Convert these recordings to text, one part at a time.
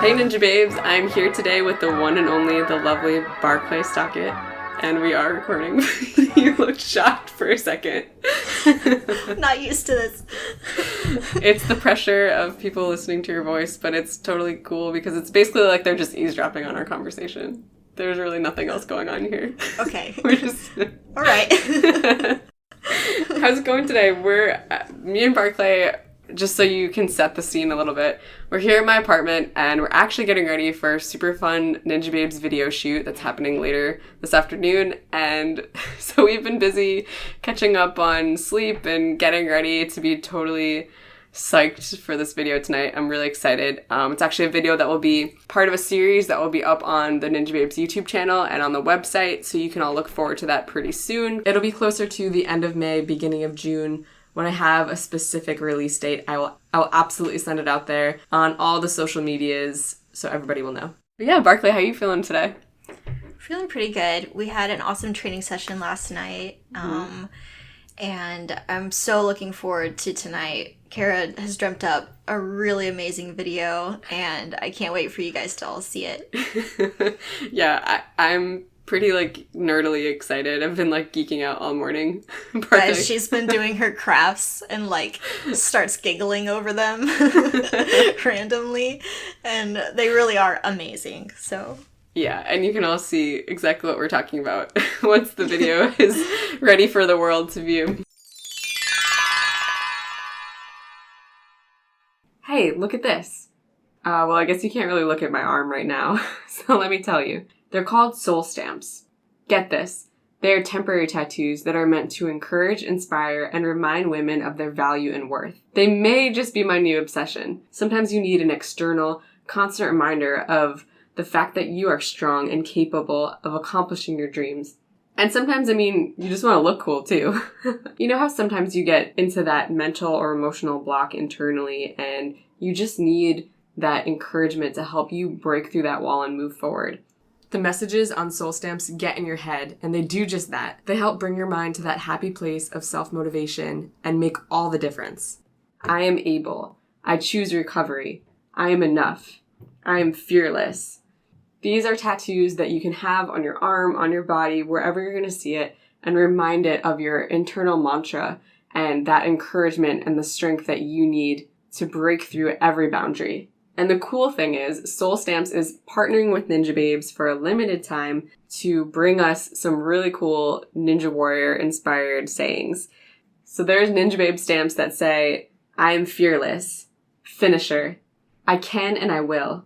Hey Ninjababes, I'm here today with the one and only, the lovely Barclay Stockett, and we are recording. You looked shocked for a second. I'm not used to this. It's the pressure of people listening to your voice, but it's totally cool because it's basically like they're just eavesdropping on our conversation. There's really nothing else going on here. Okay. We're just... All right. How's it going today? Me and Barclay, just so you can set the scene a little bit, we're here at my apartment and we're actually getting ready for a super fun Ninjababes video shoot that's happening later this afternoon. And so we've been busy catching up on sleep and getting ready to be totally psyched for this video tonight. I'm really excited. It's actually a video that will be part of a series that will be up on the Ninjababes YouTube channel and on the website, so you can all look forward to that pretty soon. It'll be closer to the end of May, beginning of June. When I have a specific release date, I'll absolutely send it out there on all the social medias so everybody will know. But yeah, Barclay, how are you feeling today? Feeling pretty good. We had an awesome training session last night, and I'm so looking forward to tonight. Kara has dreamt up a really amazing video, and I can't wait for you guys to all see it. Yeah, I'm pretty, nerdily excited. I've been, geeking out all morning. Guys, she's been doing her crafts and, starts giggling over them randomly, and they really are amazing, so... Yeah, and you can all see exactly what we're talking about once the video is ready for the world to view. Hey, look at this. Well, I guess you can't really look at my arm right now, so let me tell you. They're called soul stamps. Get this. They are temporary tattoos that are meant to encourage, inspire, and remind women of their value and worth. They may just be my new obsession. Sometimes you need an external, constant reminder of the fact that you are strong and capable of accomplishing your dreams. And sometimes, you just want to look cool too. You know how sometimes you get into that mental or emotional block internally and you just need that encouragement to help you break through that wall and move forward. The messages on soul stamps get in your head, and they do just that. They help bring your mind to that happy place of self-motivation and make all the difference. I am able. I choose recovery. I am enough. I am fearless. These are tattoos that you can have on your arm, on your body, wherever you're going to see it, and remind it of your internal mantra and that encouragement and the strength that you need to break through every boundary. And the cool thing is, Soul Stamps is partnering with Ninjababes for a limited time to bring us some really cool Ninja Warrior-inspired sayings. So there's Ninjababe stamps that say, I am fearless, finisher, I can and I will,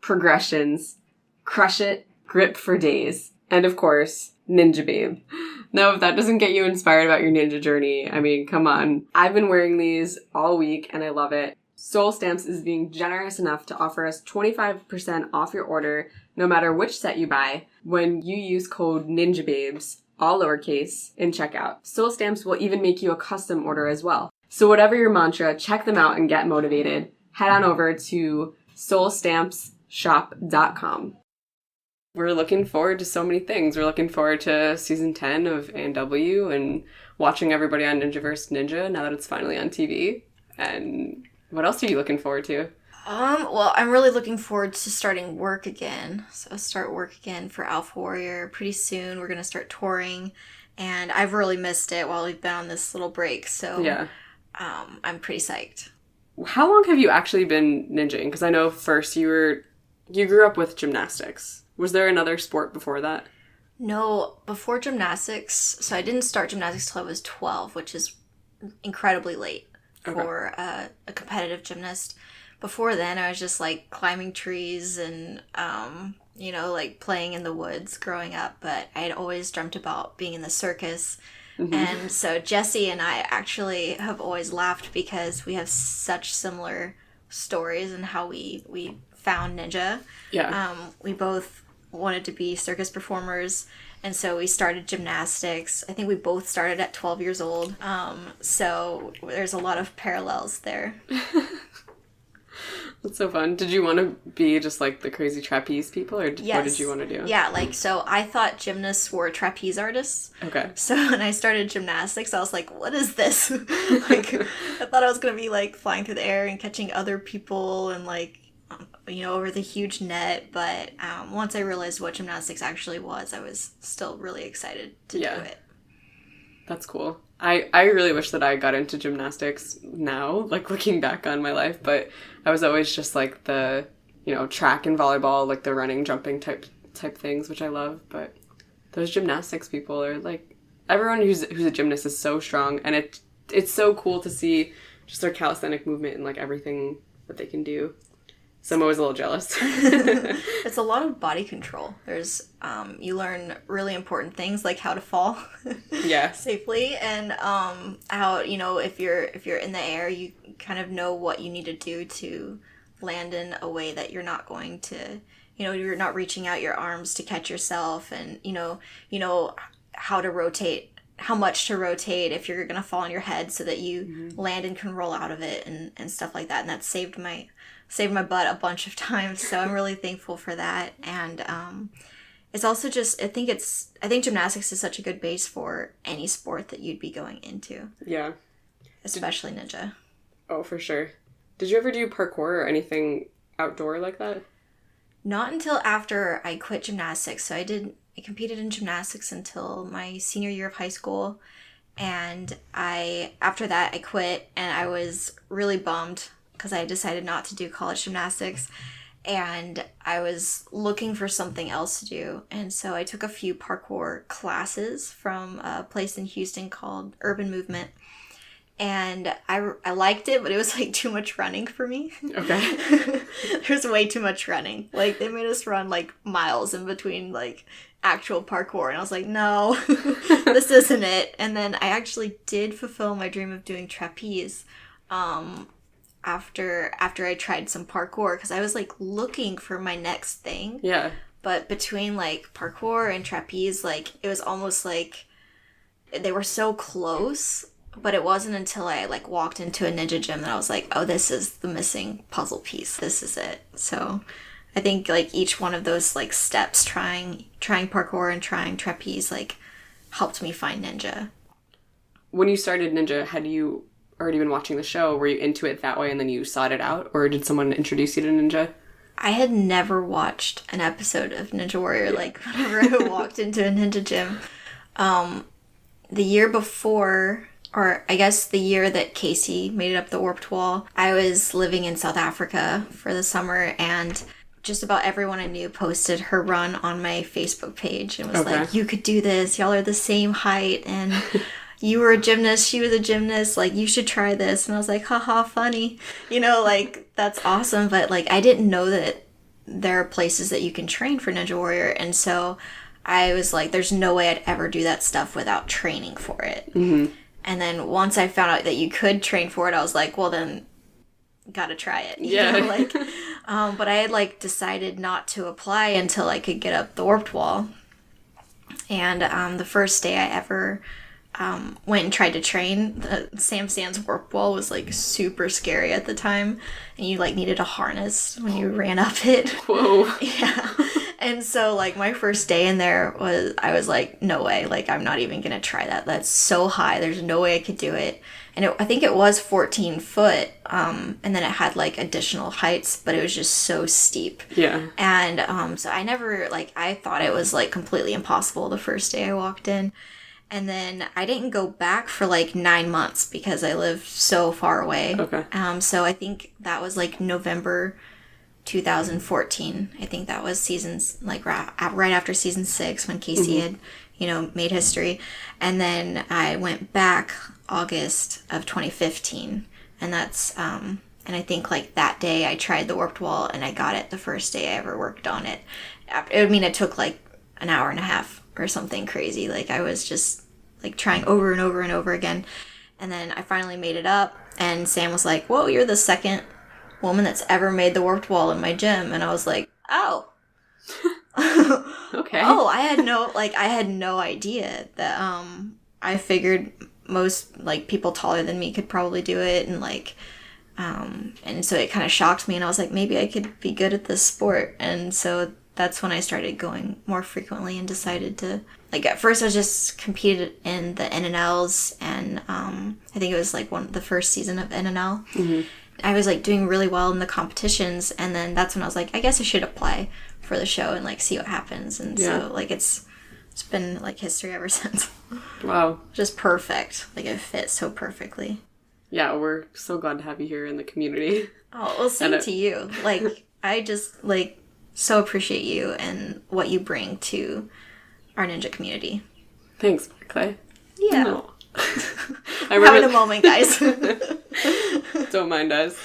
progressions, crush it, grip for days, and of course, Ninjababe. Now, if that doesn't get you inspired about your ninja journey, come on. I've been wearing these all week and I love it. Soul Stamps is being generous enough to offer us 25% off your order, no matter which set you buy, when you use code NINJABABES, all lowercase, in checkout. Soul Stamps will even make you a custom order as well. So whatever your mantra, check them out and get motivated. Head on over to soulstampsshop.com. We're looking forward to so many things. We're looking forward to season 10 of A&W and watching everybody on Ninjaverse Ninja now that it's finally on TV. And what else are you looking forward to? Well, I'm really looking forward to starting work again. So I'll start work again for Alpha Warrior pretty soon. We're going to start touring, and I've really missed it while we've been on this little break. So yeah. I'm pretty psyched. How long have you actually been ninjaing? Because I know first you grew up with gymnastics. Was there another sport before that? No, before gymnastics. So I didn't start gymnastics till I was 12, which is incredibly late for a competitive gymnast. Before then, I was just climbing trees and, playing in the woods growing up. But I had always dreamt about being in the circus. Mm-hmm. And so Jessie and I actually have always laughed because we have such similar stories in how we found ninja. Yeah. We both wanted to be circus performers. And so we started gymnastics. I think we both started at 12 years old. So there's a lot of parallels there. That's so fun. Did you want to be just the crazy trapeze people, or yes. What did you want to do? Yeah, so I thought gymnasts were trapeze artists. Okay. So when I started gymnastics, I was like, what is this? I thought I was going to be flying through the air and catching other people and over the huge net. But once I realized what gymnastics actually was, I was still really excited to do it. That's cool. I really wish that I got into gymnastics now, like looking back on my life, but I was always just like the, track and volleyball, like the running, jumping type things, which I love. But those gymnastics people are like, everyone who's a gymnast is so strong, and it's so cool to see just their calisthenic movement and like everything that they can do. So I'm always a little jealous. It's a lot of body control. There's you learn really important things like how to fall safely, and how, if you're in the air, you kind of know what you need to do to land in a way that you're not going to, you're not reaching out your arms to catch yourself, and how to rotate, how much to rotate if you're gonna fall on your head so that you land and can roll out of it, and stuff like that. And that saved my butt a bunch of times, so I'm really thankful for that. And it's also just, I think gymnastics is such a good base for any sport that you'd be going into. Yeah. Especially ninja. Oh, for sure. Did you ever do parkour or anything outdoor like that? Not until after I quit gymnastics. So I competed in gymnastics until my senior year of high school, and after that I quit, and I was really bummed because I decided not to do college gymnastics, and I was looking for something else to do. And so I took a few parkour classes from a place in Houston called Urban Movement, and I liked it, but it was like too much running for me. Okay. There's way too much running. Like, they made us run like miles in between like actual parkour, and I was like, no, this isn't it. And then I actually did fulfill my dream of doing trapeze after I tried some parkour, because I was like looking for my next thing. Yeah. But between like parkour and trapeze, like it was almost like they were so close, but it wasn't until I like walked into a ninja gym that I was like, oh, this is the missing puzzle piece. This is it. So I think like each one of those like steps, trying parkour and trying trapeze, like helped me find ninja. When you started ninja, had you already been watching the show? Were you into it that way and then you sought it out, or did someone introduce you to ninja? I had never watched an episode of Ninja Warrior. Like, whenever I walked into a ninja gym, the year before, or I guess the year that Casey made it up the Warped Wall, I was living in South Africa for the summer, and just about everyone I knew posted her run on my Facebook page and was like, you could do this, y'all are the same height, and you were a gymnast, she was a gymnast, like, you should try this. And I was like, haha, funny. Like, that's awesome. But, like, I didn't know that there are places that you can train for Ninja Warrior. And so I was like, there's no way I'd ever do that stuff without training for it. Mm-hmm. And then once I found out that you could train for it, I was like, well, then gotta try it. You know? But I had, like, decided not to apply until I could get up the Warped Wall. And the first day I ever went and tried to train, the Sam Sands Warped Wall was like super scary at the time, and you like needed a harness when you ran up it. Whoa. Yeah. And so like my first day in there I was like, no way, like I'm not even gonna try that. That's so high. There's no way I could do it. And I think it was 14 foot, and then it had like additional heights, but it was just so steep. Yeah. And so I never, like, I thought it was like completely impossible the first day I walked in. And then I didn't go back for like 9 months because I lived so far away. Okay. So I think that was like November 2014. I think that was seasons, like right after season 6 when Casey had, made history. And then I went back August of 2015. And that's, and I think like that day I tried the Warped Wall and I got it the first day I ever worked on it. It took like an hour and a half or something crazy. Like I was just like trying over and over and over again. And then I finally made it up, and Sam was like, whoa, you're the second woman that's ever made the Warped Wall in my gym. And I was like, oh. Okay. Oh, I had no idea that I figured most like people taller than me could probably do it, and like and so it kind of shocked me, and I was like, maybe I could be good at this sport. And so that's when I started going more frequently and decided to, like, at first I just competed in the NNLs, and I think it was like the first season of NNL. Mm-hmm. I was, like, doing really well in the competitions, and then that's when I was like, I guess I should apply for the show and, like, see what happens. And so, like, it's been, like, history ever since. Wow. Just perfect. Like, it fits so perfectly. Yeah, we're so glad to have you here in the community. Oh, well, same to you. Like, I just, like, so appreciate you and what you bring to our ninja community. Thanks, Barclay. Yeah. No. I remember having a moment, guys. Don't mind us.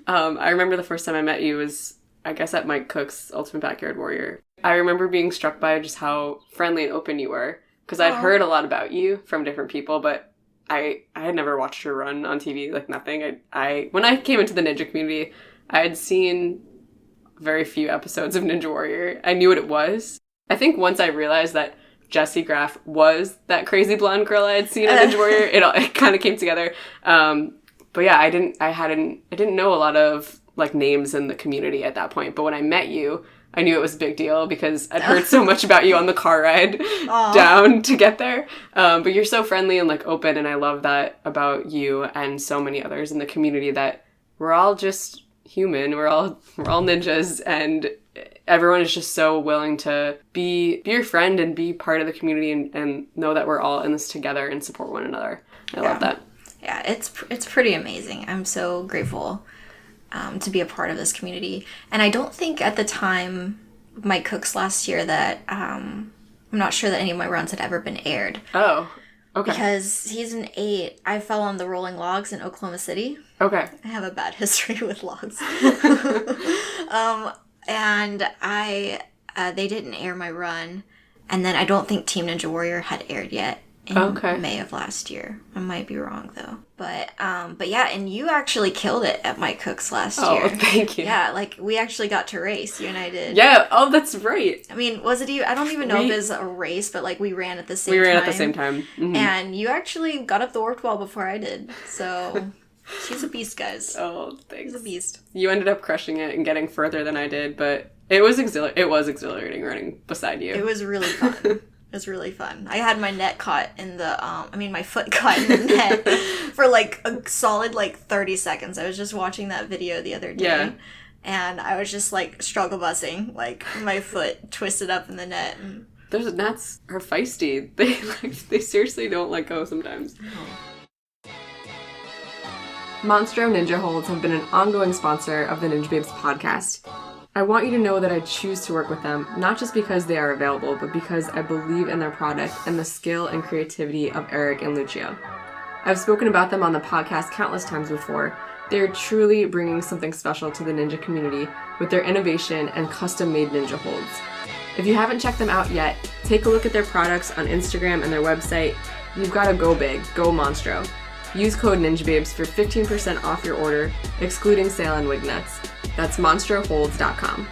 I remember the first time I met you was, I guess, at Mike Cook's Ultimate Backyard Warrior. I remember being struck by just how friendly and open you were. Because I'd heard a lot about you from different people, but I had never watched her run on TV, like nothing. When I came into the ninja community, I had seen very few episodes of Ninja Warrior. I knew what it was. I think once I realized that Jessie Graff was that crazy blonde girl I had seen on Ninja Warrior, it kind of came together. But yeah, I didn't know a lot of like names in the community at that point. But when I met you, I knew it was a big deal because I'd heard so much about you on the car ride down to get there. But you're so friendly and like open, and I love that about you and so many others in the community, that we're all just human. We're all ninjas, and everyone is just so willing to be your friend and be part of the community and know that we're all in this together and support one another. I love that. Yeah, it's pretty amazing. I'm so grateful to be a part of this community. And I don't think at the time Mike Cook's last year that I'm not sure that any of my runs had ever been aired. Oh, okay. Because season 8, I fell on the rolling logs in Oklahoma City. Okay. I have a bad history with logs. And they didn't air my run. And then I don't think Team Ninja Warrior had aired yet in May of last year. I might be wrong though. But yeah, and you actually killed it at Mike Cook's last year. Oh, thank you. Yeah, like we actually got to race, you and I did. Yeah, oh, that's right. I mean, was it you? I don't even know if it was a race, but like we ran at the same time. We ran at the same time. Mm-hmm. And you actually got up the orc wall before I did. So she's a beast, guys. Oh, thanks. She's a beast. You ended up crushing it and getting further than I did, but it was exhilarating running beside you. It was really fun. It was really fun. I had my net caught in the, my foot caught in the net for like a solid like 30 seconds. I was just watching that video the other day. Yeah. And I was just like struggle bussing, like my foot twisted up in the net. And... Those gnats are feisty. They seriously don't let go sometimes. Oh. Monstro Ninja Holds have been an ongoing sponsor of the Ninjababes podcast. I want you to know that I choose to work with them, not just because they are available, but because I believe in their product and the skill and creativity of Eric and Lucio. I've spoken about them on the podcast countless times before. They are truly bringing something special to the ninja community with their innovation and custom-made ninja holds. If you haven't checked them out yet, take a look at their products on Instagram and their website. You've got to go big, go Monstro. Use code Ninjababes for 15% off your order, excluding sale and wig nuts. That's monstroholds.com.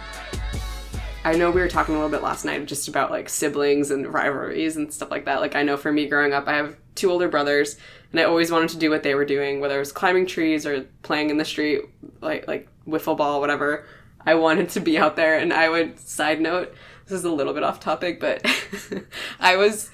I know we were talking a little bit last night just about like siblings and rivalries and stuff like that. Like I know for me growing up, I have 2 older brothers, and I always wanted to do what they were doing, whether it was climbing trees or playing in the street, like wiffle ball, whatever. I wanted to be out there, and I would, side note, this is a little bit off topic, but I was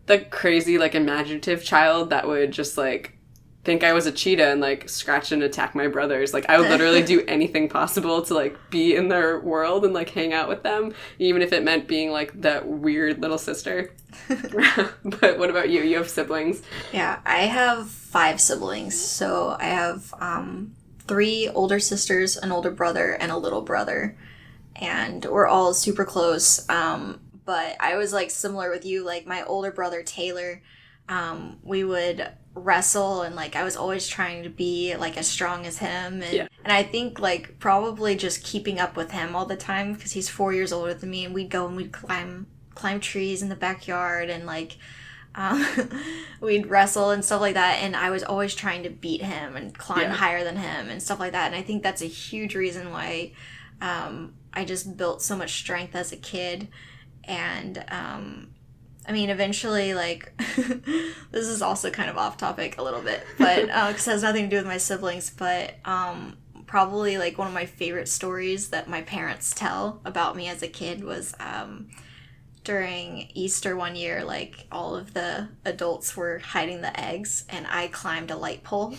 the crazy, like, imaginative child that would just, like, think I was a cheetah and, like, scratch and attack my brothers. Like, I would literally do anything possible to, like, be in their world and, like, hang out with them, even if it meant being, like, that weird little sister. But what about you? You have siblings? Yeah, I have 5 siblings. So I have 3 older sisters, an older brother, and a little brother. And we're all super close. But I was, like, similar with you. Like, my older brother, Taylor, we would wrestle, and, like, I was always trying to be, like, as strong as him. And, and I think, like, probably just keeping up with him all the time, because he's 4 years older than me, and we'd go and we'd climb trees in the backyard, and, like, we'd wrestle and stuff like that, and I was always trying to beat him and climb higher than him and stuff like that. And I think that's a huge reason why I just built so much strength as a kid. And I mean, eventually, like, this is also kind of off topic a little bit, but because it has nothing to do with my siblings, but probably, like, one of my favorite stories that my parents tell about me as a kid was during Easter one year, like, all of the adults were hiding the eggs, and I climbed a light pole.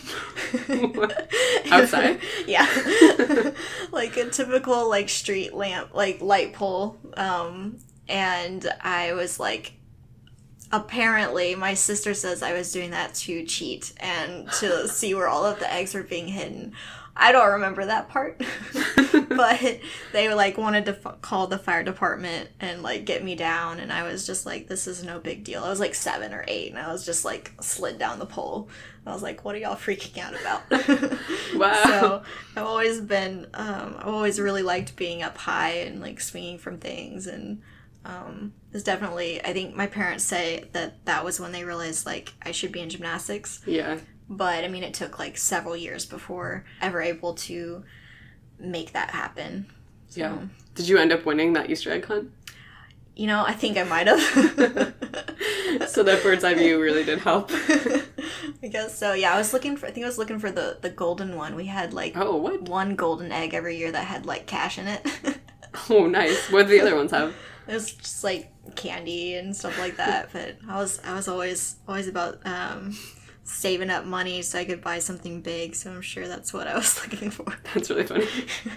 Outside? Yeah. Like a typical, like, street lamp, like, light pole. And I was, like, apparently, my sister says I was doing that to cheat and to see where all of the eggs were being hidden. I don't remember that part, but they like wanted to call the fire department and like get me down, and I was just like, this is no big deal. I was like 7 or 8, and I was just like slid down the pole. I was like, what are y'all freaking out about? Wow. So I've always been, I've always really liked being up high and like swinging from things, and it's definitely, I think my parents say that was when they realized like I should be in gymnastics. Yeah. But, I mean, it took, like, several years before ever able to make that happen. So, yeah. Did you end up winning that Easter egg hunt? You know, I think I might have. So that bird's eye view really did help. I guess so. Yeah, I think I was looking for the golden one. We had, like, one golden egg every year that had, like, cash in it. Oh, nice. What did the other ones have? It was just, like, candy and stuff like that. But I was always about, saving up money so I could buy something big, so I'm sure that's what I was looking for. That's really funny.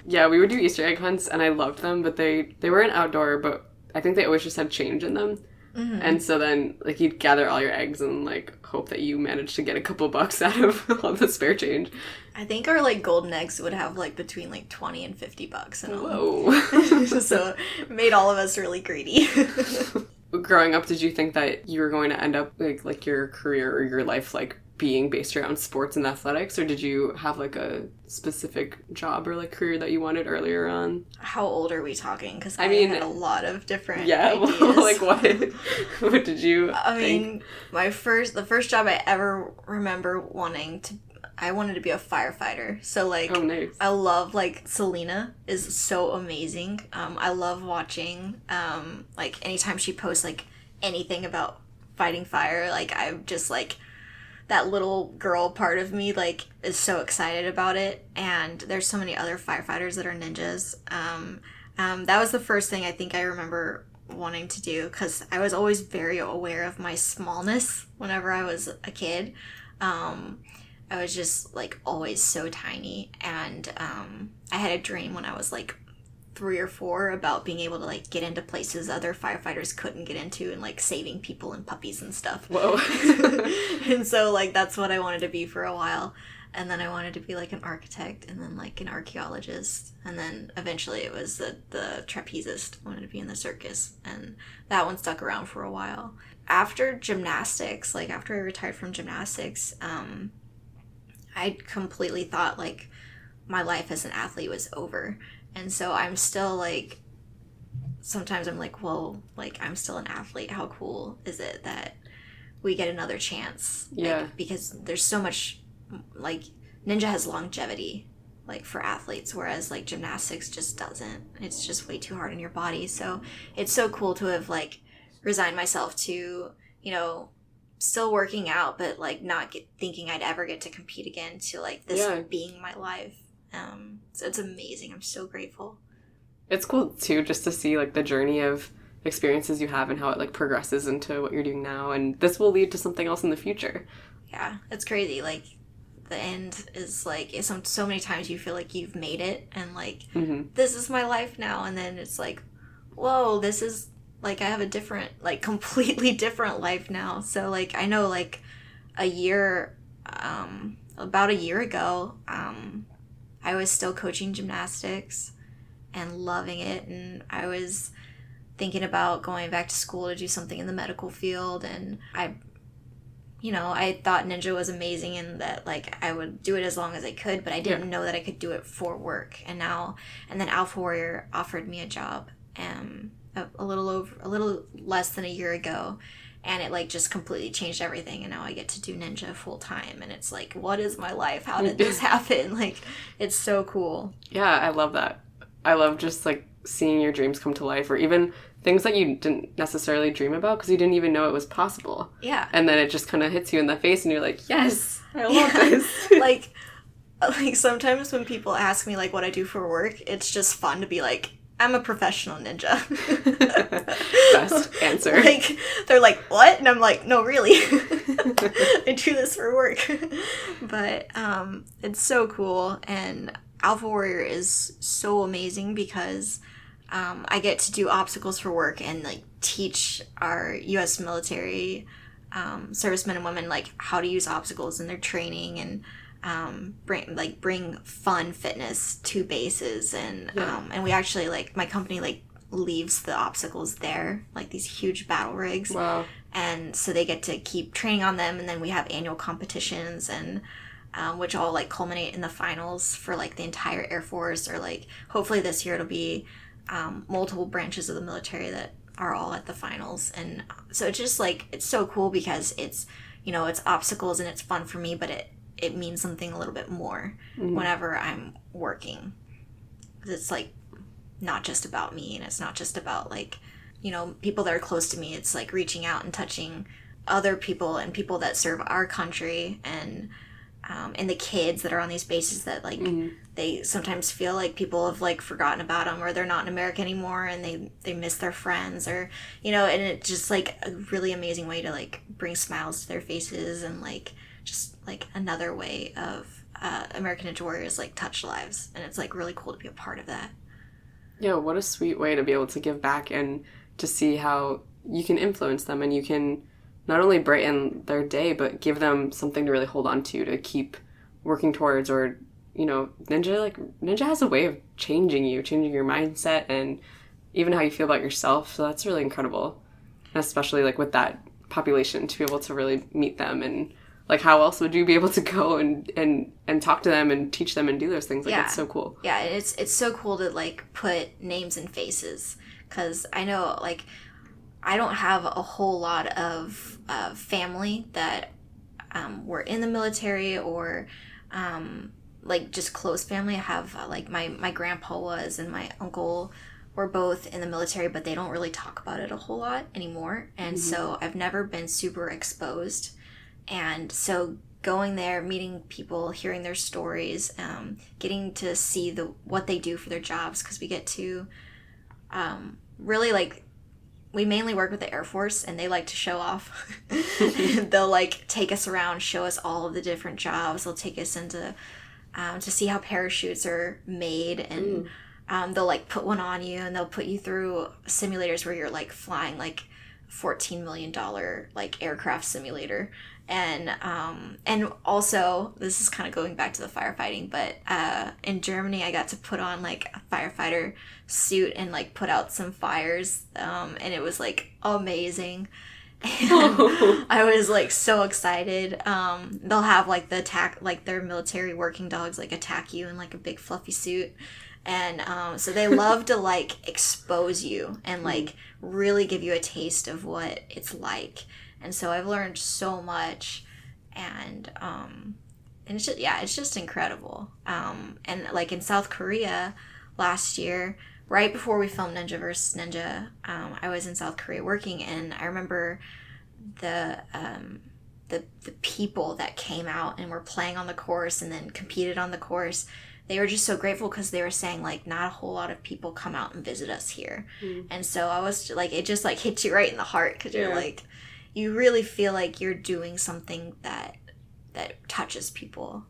Yeah, we would do Easter egg hunts, and I loved them, but they weren't outdoor, but I think they always just had change in them. Mm-hmm. And so then, like, you'd gather all your eggs and, like, hope that you managed to get a couple bucks out of all the spare change. I think our, like, golden eggs would have, like, between, like, 20 and 50 bucks in them. Whoa. So it made all of us really greedy. Growing up, did you think that you were going to end up, like your career or your life, like, being based around sports and athletics, or did you have, like, a specific job or, like, career that you wanted earlier on? How old are we talking? Because I mean, had a lot of different ideas. Well, like, what did you think? The first job I ever remember I wanted to be a firefighter. So, like, oh, nice. I love, like, Selena is so amazing. I love watching, like, anytime she posts, like, anything about fighting fire, like, I'm just, like, that little girl part of me, like, is so excited about it. And there's so many other firefighters that are ninjas. That was the first thing I think I remember wanting to do, because I was always very aware of my smallness whenever I was a kid. I was just, like, always so tiny, and I had a dream when I was, like, 3 or 4 about being able to, like, get into places other firefighters couldn't get into, and, like, saving people and puppies and stuff. Whoa. And so, like, that's what I wanted to be for a while. And then I wanted to be, like, an architect, and then, like, an archaeologist. And then eventually it was the trapezist. I wanted to be in the circus. And that one stuck around for a while. After gymnastics, like, after I retired from gymnastics, I completely thought, like, my life as an athlete was over. And so I'm still, like, sometimes I'm like, whoa, like, I'm still an athlete. How cool is it that we get another chance? Yeah. Like, because there's so much, like, ninja has longevity, like, for athletes, whereas, like, gymnastics just doesn't. It's just way too hard on your body. So it's so cool to have, like, resigned myself to, you know, still working out, but, like, not thinking I'd ever get to compete again, to, like, this being my life. So it's amazing. I'm so grateful. It's cool, too, just to see, like, the journey of experiences you have and how it, like, progresses into what you're doing now. And this will lead to something else in the future. Yeah, it's crazy. Like, the end is, like, so many times you feel like you've made it and, like, this is my life now. And then it's like, whoa, this is, like, I have a different, like, completely different life now. So, like, I know, like, about a year ago, I was still coaching gymnastics and loving it, and I was thinking about going back to school to do something in the medical field, and I thought ninja was amazing and that, like, I would do it as long as I could, but I didn't know that I could do it for work. And then Alpha Warrior offered me a job a little less than a year ago, and it, like, just completely changed everything, and now I get to do ninja full time, and it's like, what is my life? How did this happen? Like, it's so cool. Yeah, I love that. I love just, like, seeing your dreams come to life, or even things that you didn't necessarily dream about because you didn't even know it was possible. Yeah. And then it just kind of hits you in the face, and you're like, yes, I love this. Like, sometimes when people ask me, like, what I do for work, it's just fun to be like, I'm a professional ninja. Best answer. Like, they're like, what? And I'm like, no, really. I do this for work. But it's so cool. And Alpha Warrior is so amazing because I get to do obstacles for work and like teach our U.S. military servicemen and women like how to use obstacles in their training and bring fun fitness to bases and we actually like my company like leaves the obstacles there, like these huge battle rigs. Wow. And so they get to keep training on them, and then we have annual competitions and which all like culminate in the finals for like the entire Air Force, or like hopefully this year it'll be multiple branches of the military that are all at the finals. And so it's just like it's so cool because it's, you know, it's obstacles and it's fun for me, but it means something a little bit more whenever I'm working. 'Cause it's like not just about me, and it's not just about like, you know, people that are close to me. It's like reaching out and touching other people and people that serve our country, and the kids that are on these bases that like they sometimes feel like people have like forgotten about them, or they're not in America anymore and they miss their friends, or, you know, and it's just like a really amazing way to like bring smiles to their faces, and like just like another way of American Ninja Warriors like touch lives, and it's like really cool to be a part of that. Yeah, what a sweet way to be able to give back and to see how you can influence them, and you can not only brighten their day, but give them something to really hold on to keep working towards. Or, you know, Ninja has a way of changing your mindset and even how you feel about yourself. So that's really incredible. And especially like with that population, to be able to really meet them, and like how else would you be able to go and talk to them and teach them and do those things? Like, it's so cool. Yeah, it's so cool to like put names and faces, because I know like I don't have a whole lot of family that were in the military, or like just close family. I have like my grandpa was, and my uncle were both in the military, but they don't really talk about it a whole lot anymore. And so I've never been super exposed. And so going there, meeting people, hearing their stories, getting to see what they do for their jobs, because we get to really like, we mainly work with the Air Force, and they like to show off. They'll like take us around, show us all of the different jobs. They'll take us into to see how parachutes are made, and they'll like put one on you, and they'll put you through simulators where you're like flying like $14 million like aircraft simulator. And also, this is kind of going back to the firefighting, but in Germany I got to put on like a firefighter suit and like put out some fires, and it was like amazing. And I was like so excited. They'll have like the attack, like their military working dogs like attack you in like a big fluffy suit. And so they love to like expose you and like really give you a taste of what it's like. And so I've learned so much, and it's just, yeah, it's just incredible. And like in South Korea last year, right before we filmed Ninja vs. Ninja, I was in South Korea working, and I remember the people that came out and were playing on the course and then competed on the course. They were just so grateful, because they were saying like not a whole lot of people come out and visit us here. And so I was like, it just like hits you right in the heart, because you're like, you really feel like you're doing something that touches people.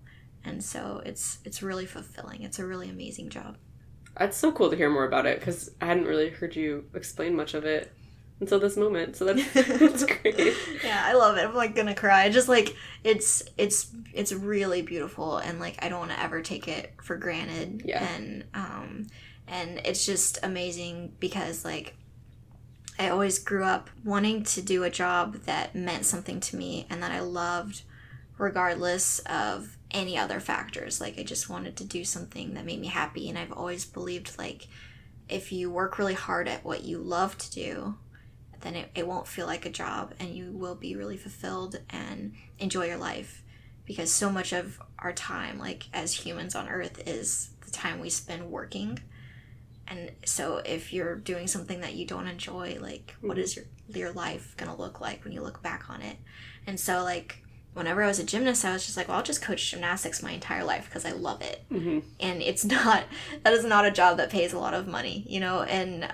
And so it's really fulfilling. It's a really amazing job. It's so cool to hear more about it, because I hadn't really heard you explain much of it until this moment. So that's great. Yeah, I love it. I'm like gonna cry. Just like it's really beautiful, and like I don't want to ever take it for granted. Yeah. And it's just amazing, because like I always grew up wanting to do a job that meant something to me and that I loved, regardless of any other factors. Like I just wanted to do something that made me happy. And I've always believed like if you work really hard at what you love to do, then it won't feel like a job, and you will be really fulfilled and enjoy your life. Because so much of our time, like as humans on Earth, is the time we spend working. And so if you're doing something that you don't enjoy, like what is your life gonna look like when you look back on it? And so like whenever I was a gymnast, I was just like, well, I'll just coach gymnastics my entire life because I love it. Mm-hmm. And that is not a job that pays a lot of money, you know? And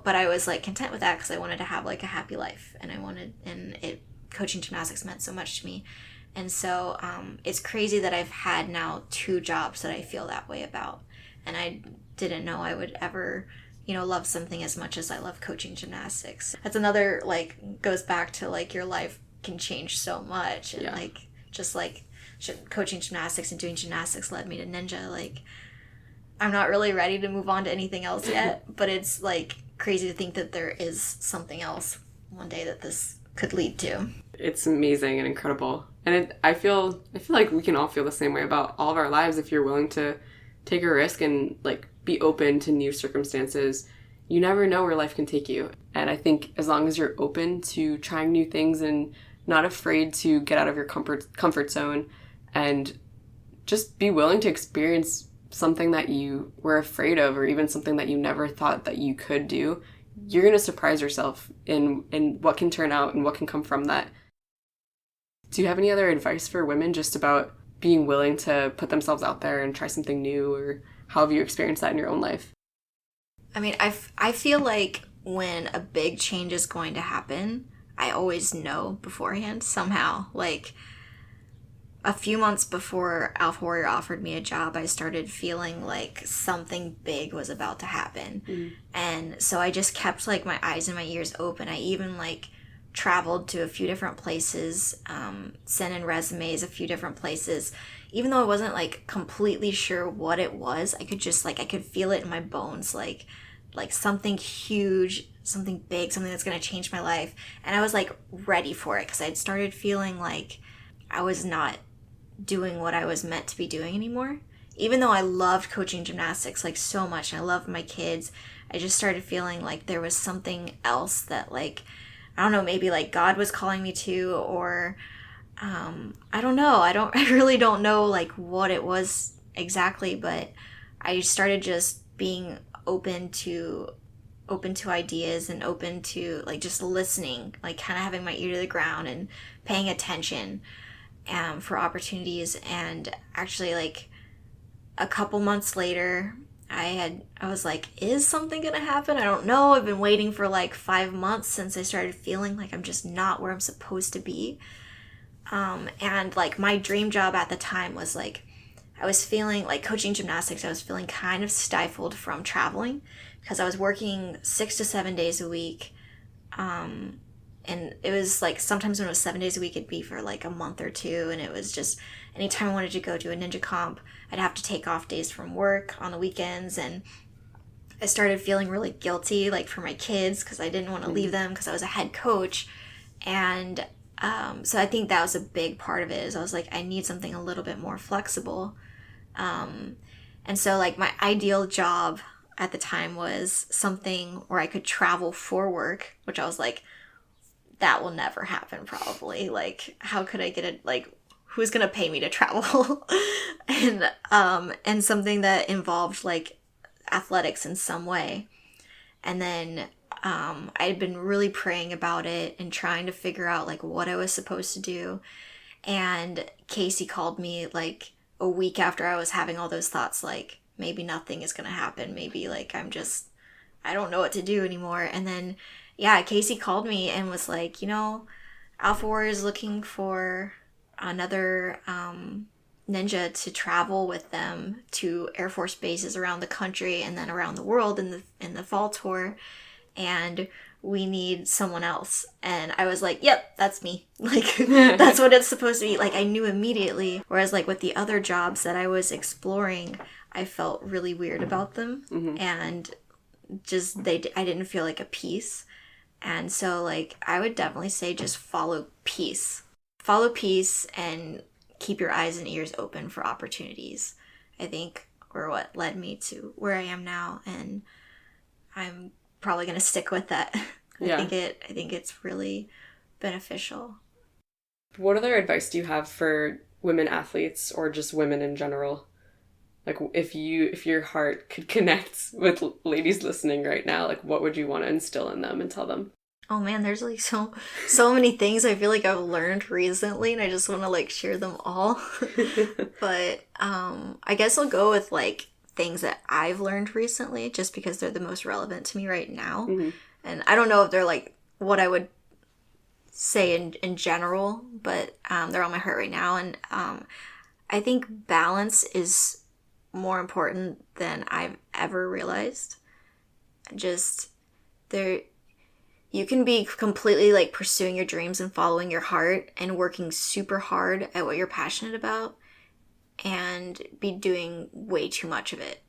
but I was like content with that because I wanted to have like a happy life, and coaching gymnastics meant so much to me. And so it's crazy that I've had now 2 jobs that I feel that way about. And I didn't know I would ever, you know, love something as much as I love coaching gymnastics. That's another, like, goes back to, like, your life can change so much. And, like, just, like, coaching gymnastics and doing gymnastics led me to ninja. Like, I'm not really ready to move on to anything else yet. But it's, like, crazy to think that there is something else one day that this could lead to. It's amazing and incredible. And I feel like we can all feel the same way about all of our lives. If you're willing to take a risk and, like, be open to new circumstances, you never know where life can take you. And I think as long as you're open to trying new things and not afraid to get out of your comfort zone and just be willing to experience something that you were afraid of, or even something that you never thought that you could do, you're going to surprise yourself in what can turn out and what can come from that. Do you have any other advice for women just about being willing to put themselves out there and try something new, or how have you experienced that in your own life? I mean, I feel like when a big change is going to happen, I always know beforehand somehow. Like, a few months before Alpha Warrior offered me a job, I started feeling like something big was about to happen. Mm. And so I just kept, like, my eyes and my ears open. I even, like, traveled to a few different places, sent in resumes a few different places. Even though I wasn't, like, completely sure what it was, I could just, like, I could feel it in my bones, like something huge, something big, something that's going to change my life. And I was, like, ready for it because I'd started feeling like I was not doing what I was meant to be doing anymore. Even though I loved coaching gymnastics, like, so much, and I loved my kids, I just started feeling like there was something else that, like, I don't know, maybe, like, God was calling me to, or I don't know. I really don't know, like, what it was exactly, but I started just being open to ideas and open to, like, just listening, like, kind of having my ear to the ground and paying attention for opportunities. And actually, like, a couple months later, I was like, is something gonna happen? I don't know. I've been waiting for, like, 5 months since I started feeling like I'm just not where I'm supposed to be. And, like, my dream job at the time was, like, I was feeling, like, coaching gymnastics, I was feeling kind of stifled from traveling because I was working 6 to 7 days a week. And it was, like, sometimes when it was 7 days a week, it'd be for, like, a month or two. And it was just, anytime I wanted to go to a ninja comp, I'd have to take off days from work on the weekends. And I started feeling really guilty, like, for my kids, because I didn't want to leave them because I was a head coach. And so I think that was a big part of it, is I was like, I need something a little bit more flexible. And so, like, my ideal job at the time was something where I could travel for work, which I was like, that will never happen probably. Like, how could I get it? Like, who's going to pay me to travel? and something that involved, like, athletics in some way. And then I had been really praying about it and trying to figure out, like, what I was supposed to do. And Casey called me, like, a week after I was having all those thoughts, like, maybe nothing is going to happen. Maybe, like, I don't know what to do anymore. And then, yeah, Casey called me and was like, you know, Alpha Warrior is looking for another ninja to travel with them to Air Force bases around the country and then around the world in the fall tour. And we need someone else. And I was like, yep, that's me. Like, that's what it's supposed to be. Like, I knew immediately. Whereas, like, with the other jobs that I was exploring, I felt really weird about them. Mm-hmm. And just, I didn't feel like a piece. And so, like, I would definitely say just follow peace. Follow peace and keep your eyes and ears open for opportunities, I think, were what led me to where I am now. And I'm probably going to stick with that. Yeah. I think it's really beneficial. What other advice do you have for women athletes, or just women in general? Like, if your heart could connect with ladies listening right now, like, what would you want to instill in them and tell them? Oh man, there's like so many things I feel like I've learned recently, and I just want to like share them all. But I guess I'll go with like things that I've learned recently, just because they're the most relevant to me right now. Mm-hmm. And I don't know if they're like what I would say in general, but they're on my heart right now. And I think balance is more important than I've ever realized. Just there, you can be completely like pursuing your dreams and following your heart and working super hard at what you're passionate about and be doing way too much of it.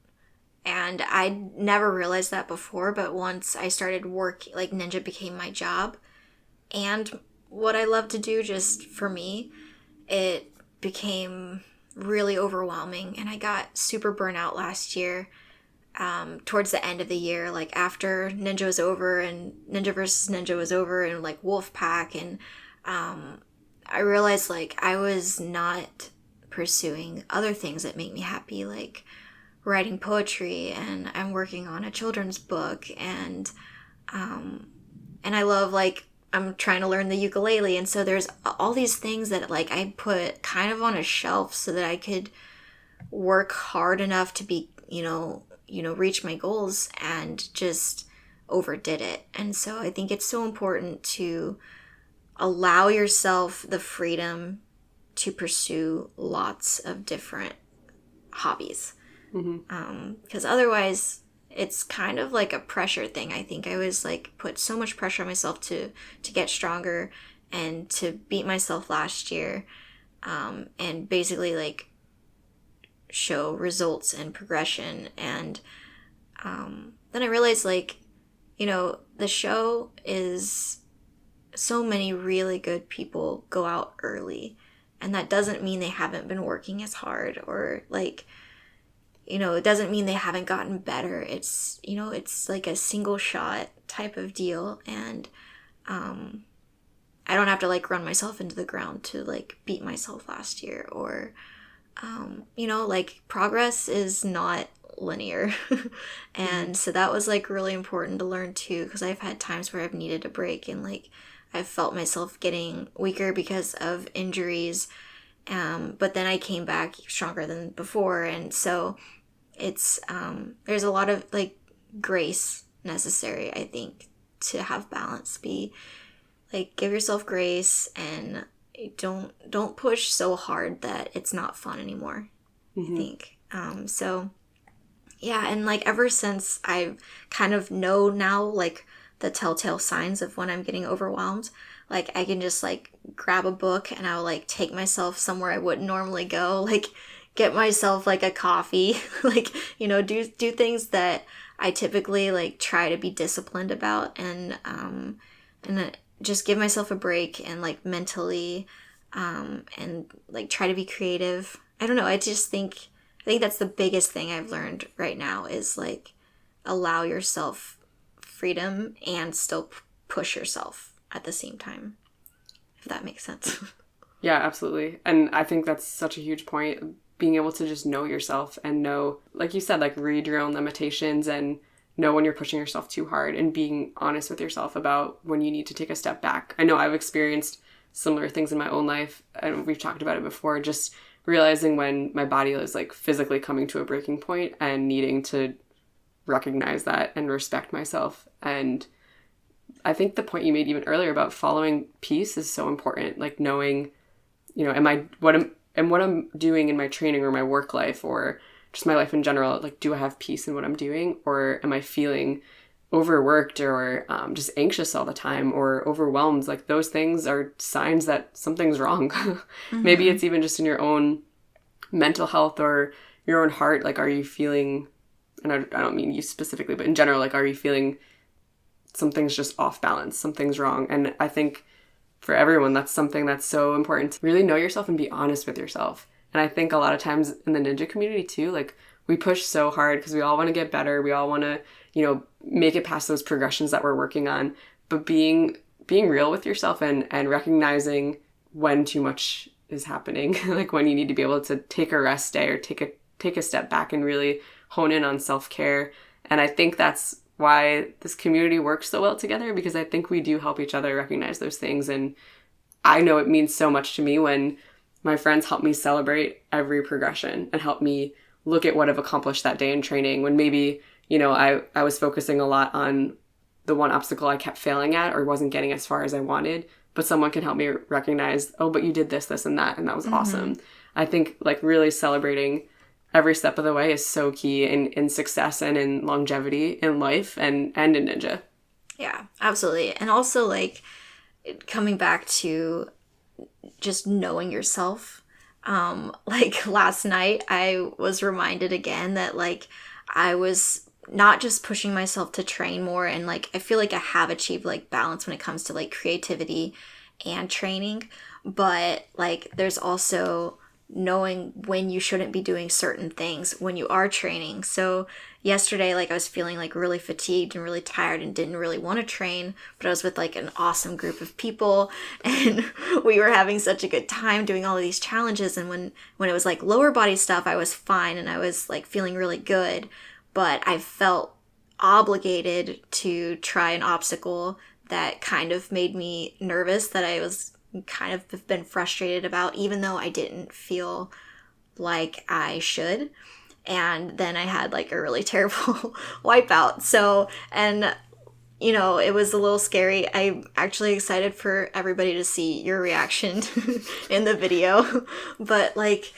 And I never realized that before, but once I started working, like Ninja became my job and what I love to do just for me, it became really overwhelming, and I got super burnt out last year. Towards the end of the year, like after Ninja was over and Ninja versus Ninja was over and like Wolfpack, and I realized like I was not pursuing other things that make me happy, like writing poetry, and I'm working on a children's book, and I love like I'm trying to learn the ukulele, and so there's all these things that like I put kind of on a shelf so that I could work hard enough to be, reach my goals, and just overdid it. And so I think it's so important to allow yourself the freedom to pursue lots of different hobbies. Because otherwise it's kind of like a pressure thing. I think I was like put so much pressure on myself to get stronger and to beat myself last year, and basically like show results and progression. And then I realized like, the show is so many really good people go out early, and that doesn't mean they haven't been working as hard, or like, it doesn't mean they haven't gotten better. It's, it's like a single shot type of deal. And I don't have to like run myself into the ground to like beat myself last year, or, like progress is not linear. And so that was like really important to learn too, because I've had times where I've needed a break, and like I've felt myself getting weaker because of injuries. But then I came back stronger than before. And so it's, there's a lot of like grace necessary, I think, to have balance. Be like, give yourself grace, and don't push so hard that it's not fun anymore. I think. So yeah. And like, ever since I kind of know now, like the telltale signs of when I'm getting overwhelmed, like I can just like grab a book and I'll like take myself somewhere I wouldn't normally go, like get myself like a coffee, like, do things that I typically like try to be disciplined about, and just give myself a break, and like mentally, and like try to be creative. I don't know. I think that's the biggest thing I've learned right now, is like allow yourself freedom and still push yourself at the same time, if that makes sense. Yeah, absolutely. And I think that's such a huge point, being able to just know yourself and know, like you said, like read your own limitations and know when you're pushing yourself too hard, and being honest with yourself about when you need to take a step back. I know I've experienced similar things in my own life, and we've talked about it before, just realizing when my body is like physically coming to a breaking point and needing to recognize that and respect myself. And I think the point you made even earlier about following peace is so important, like knowing, what I'm doing in my training or my work life or just my life in general, like, do I have peace in what I'm doing, or am I feeling overworked or just anxious all the time or overwhelmed? Like, those things are signs that something's wrong. Maybe it's even just in your own mental health or your own heart. Like, are you feeling, and I don't mean you specifically, but in general, like, are you feeling something's just off balance, something's wrong? And I think for everyone, that's something that's so important, to really know yourself and be honest with yourself. And I think a lot of times in the ninja community too, like, we push so hard because we all want to get better. We all want to, make it past those progressions that we're working on. But being real with yourself and recognizing when too much is happening, like when you need to be able to take a rest day or take a step back and really hone in on self-care. And I think that's why this community works so well together, because I think we do help each other recognize those things. And I know it means so much to me when my friends help me celebrate every progression and help me look at what I've accomplished that day in training, when maybe, I was focusing a lot on the one obstacle I kept failing at or wasn't getting as far as I wanted, but someone can help me recognize, oh, but you did this, this, and that was awesome. I think like really celebrating every step of the way is so key in success and in longevity in life and in Ninja. Yeah, absolutely. And also like coming back to just knowing yourself. Like last night I was reminded again that like I was not just pushing myself to train more, and like I feel like I have achieved like balance when it comes to like creativity and training, but like there's also knowing when you shouldn't be doing certain things when you are training. So yesterday, like I was feeling like really fatigued and really tired and didn't really want to train, but I was with like an awesome group of people and we were having such a good time doing all of these challenges. And when it was like lower body stuff, I was fine and I was like feeling really good, but I felt obligated to try an obstacle that kind of made me nervous, that I was kind of been frustrated about, even though I didn't feel like I should. And then I had like a really terrible wipeout. So, and it was a little scary. I'm actually excited for everybody to see your reaction in the video, but like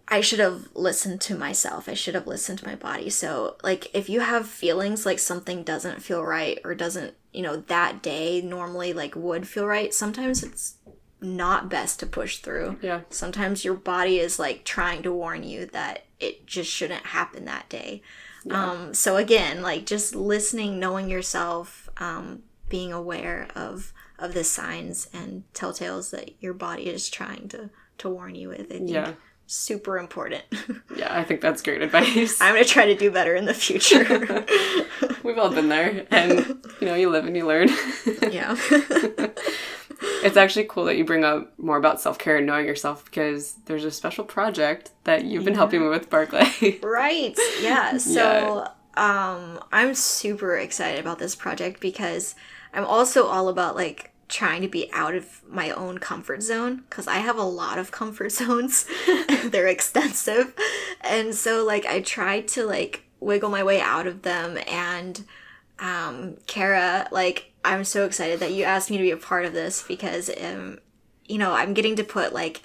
I should have listened to myself. I should have listened to my body. So like if you have feelings like something doesn't feel right or doesn't, that day normally like would feel right, sometimes it's not best to push through. Yeah. Sometimes your body is like trying to warn you that it just shouldn't happen that day. Yeah. So again, like just listening, knowing yourself, being aware of the signs and telltales that your body is trying to warn you with. I think super important. Yeah, I think that's great advice. I'm going to try to do better in the future. We've all been there, and you live and you learn. Yeah. It's actually cool that you bring up more about self-care and knowing yourself, because there's a special project that you've been helping me with, Barclay. Right. Yeah. So I'm super excited about this project because I'm also all about like trying to be out of my own comfort zone, because I have a lot of comfort zones. They're extensive. And so like I tried to like wiggle my way out of them. And Kara, like I'm so excited that you asked me to be a part of this, because I'm getting to put like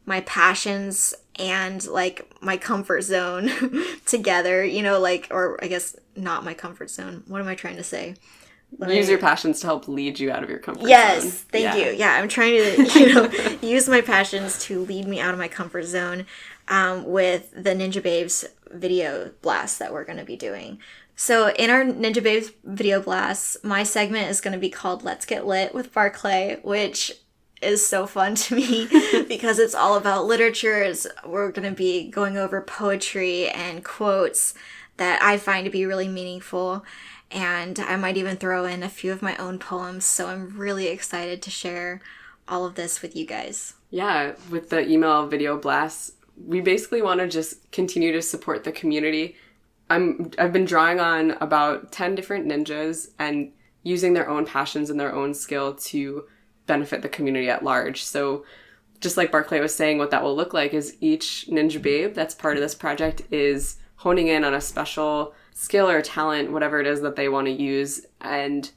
my passions and like my comfort zone together, or I guess not my comfort zone. What am I trying to say? Use your passions to help lead you out of your comfort zone. Yes, thank you. Yeah, I'm trying to, use my passions to lead me out of my comfort zone with the Ninjababes video blast that we're going to be doing. So in our Ninjababes video blast, my segment is going to be called Let's Get Lit with Barclay, which is so fun to me because it's all about literature. We're going to be going over poetry and quotes that I find to be really meaningful. And I might even throw in a few of my own poems. So I'm really excited to share all of this with you guys. Yeah, with the email video blasts, we basically want to just continue to support the community. I've been drawing on about 10 different ninjas and using their own passions and their own skill to benefit the community at large. So just like Barclay was saying, what that will look like is each Ninja Babe that's part of this project is honing in on a special skill or talent, whatever it is that they want to use, and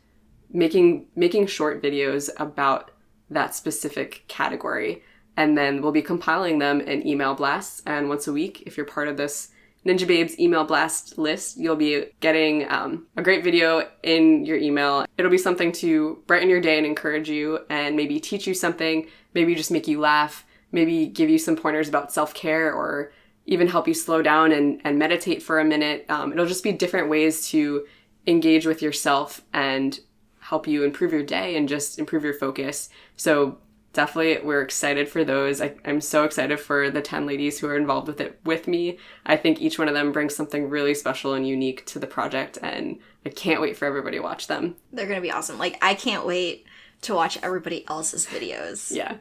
making short videos about that specific category. And then we'll be compiling them in email blasts. And once a week, if you're part of this Ninja Babes email blast list, you'll be getting a great video in your email. It'll be something to brighten your day and encourage you and maybe teach you something, maybe just make you laugh, maybe give you some pointers about self-care, or even help you slow down and meditate for a minute. It'll just be different ways to engage with yourself and help you improve your day and just improve your focus. So definitely we're excited for those. I'm so excited for the 10 ladies who are involved with it with me. I think each one of them brings something really special and unique to the project, and I can't wait for everybody to watch them. They're going to be awesome. Like, I can't wait to watch everybody else's videos. Yeah.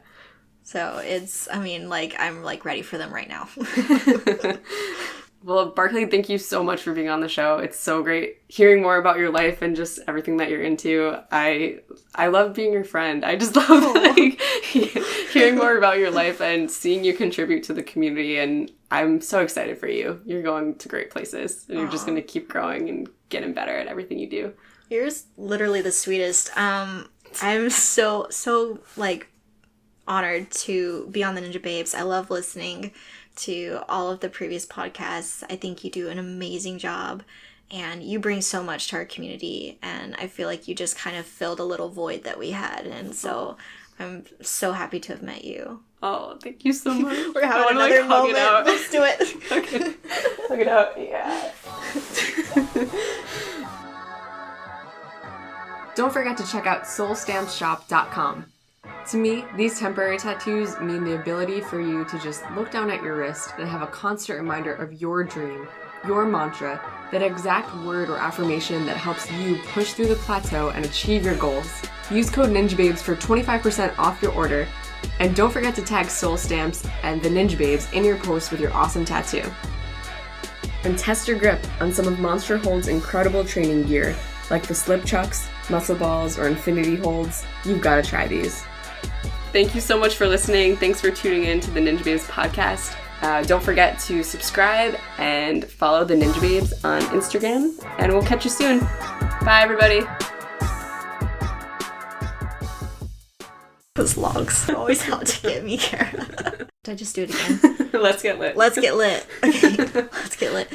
So I'm ready for them right now. Well, Barclay, thank you so much for being on the show. It's so great hearing more about your life and just everything that you're into. I love being your friend. I just love like hearing more about your life and seeing you contribute to the community. And I'm so excited for you. You're going to great places, and you're just going to keep growing and getting better at everything you do. You're literally the sweetest. I'm so like honored to be on the Ninjababes. I love listening to all of the previous podcasts. I think you do an amazing job, and you bring so much to our community, and I feel like you just kind of filled a little void that we had, and so I'm so happy to have met you. Oh, thank you so much. We're having another moment. Let's do it. Okay. Hug it out. Yeah. Don't forget to check out soulstampshop.com. To me, these temporary tattoos mean the ability for you to just look down at your wrist and have a constant reminder of your dream, your mantra, that exact word or affirmation that helps you push through the plateau and achieve your goals. Use code Ninjababes for 25% off your order, and don't forget to tag Soul Stamps and the Ninjababes in your post with your awesome tattoo. And test your grip on some of Monster Hold's incredible training gear, like the slip chucks, muscle balls, or infinity holds. You've got to try these. Thank you so much for listening. Thanks for tuning in to the Ninjababes podcast. Don't forget to subscribe and follow the Ninjababes on Instagram, and we'll catch you soon. Bye, everybody. Those logs always out to get me, Kara. Did I just do it again? Let's get lit. Let's get lit. Okay, let's get lit.